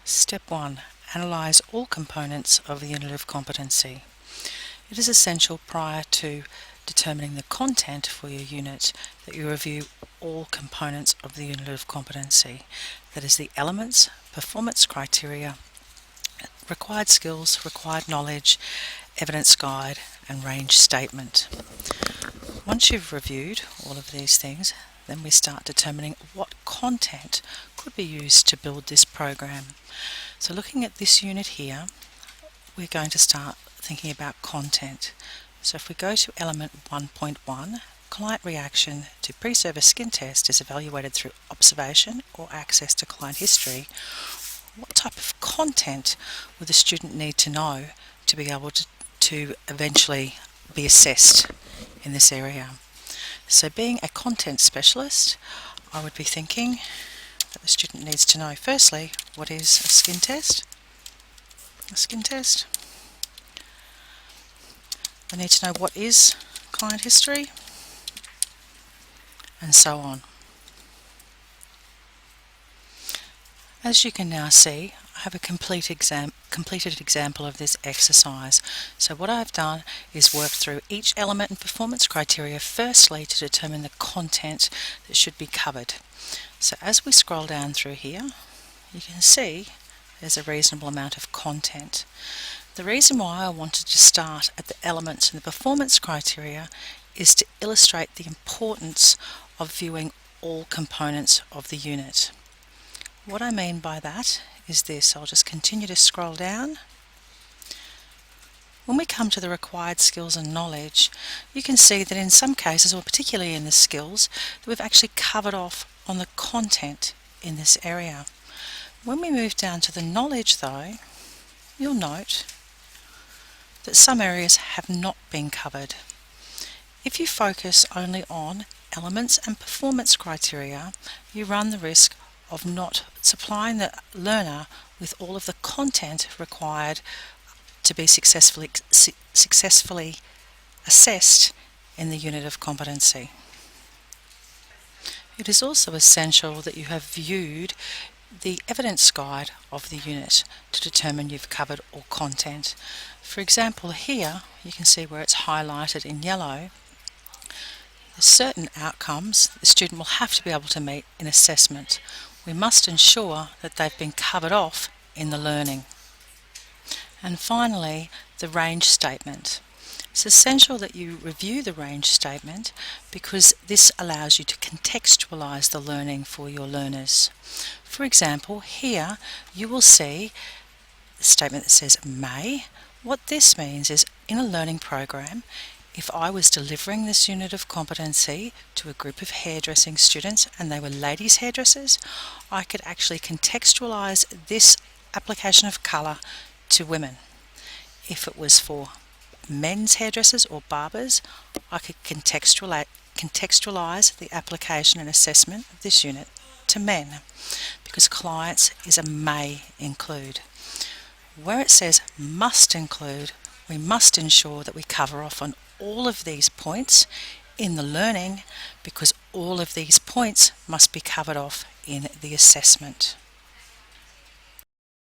Step 1. Analyse all components of the unit of competency. It is essential prior to determining the content for your unit that you review all components of the unit of competency. That is the elements, performance criteria, required skills, required knowledge, evidence guide and range statement. Once you've reviewed all of these things, then we start determining what content could be used to build this program. So looking at this unit here, we're going to start thinking about content. So if we go to element 1.1, client reaction to pre-service skin test is evaluated through observation or access to client history. What type of content would the student need to know to be able to eventually be assessed in this area? So being a content specialist, I would be thinking that the student needs to know firstly, what is a skin test? A skin test. They need to know what is client history, and so on. As you can now see, I have a completed example of this exercise. So what I've done is work through each element and performance criteria firstly to determine the content that should be covered. So as we scroll down through here, you can see there's a reasonable amount of content. The reason why I wanted to start at the elements and the performance criteria is to illustrate the importance of viewing all components of the unit. What I mean by that is this. I'll just continue to scroll down. When we come to the required skills and knowledge, you can see that in some cases, or particularly in the skills, that we've actually covered off on the content in this area. When we move down to the knowledge though, you'll note that some areas have not been covered. If you focus only on elements and performance criteria, you run the risk of not supplying the learner with all of the content required to be successfully assessed in the unit of competency. It is also essential that you have viewed the evidence guide of the unit to determine you've covered all content. For example, here you can see where it's highlighted in yellow. There's certain outcomes the student will have to be able to meet in assessment. We must ensure that they've been covered off in the learning. And finally, the range statement. It's essential that you review the range statement because this allows you to contextualize the learning for your learners. For example, here you will see the statement that says may. What this means is in a learning program, if I was delivering this unit of competency to a group of hairdressing students and they were ladies hairdressers, I could actually contextualize this application of colour to women. If it was for men's hairdressers or barbers, I could contextualize the application and assessment of this unit to men, because clients is a may include. Where it says must include, we must ensure that we cover off on all of these points in the learning, because all of these points must be covered off in the assessment.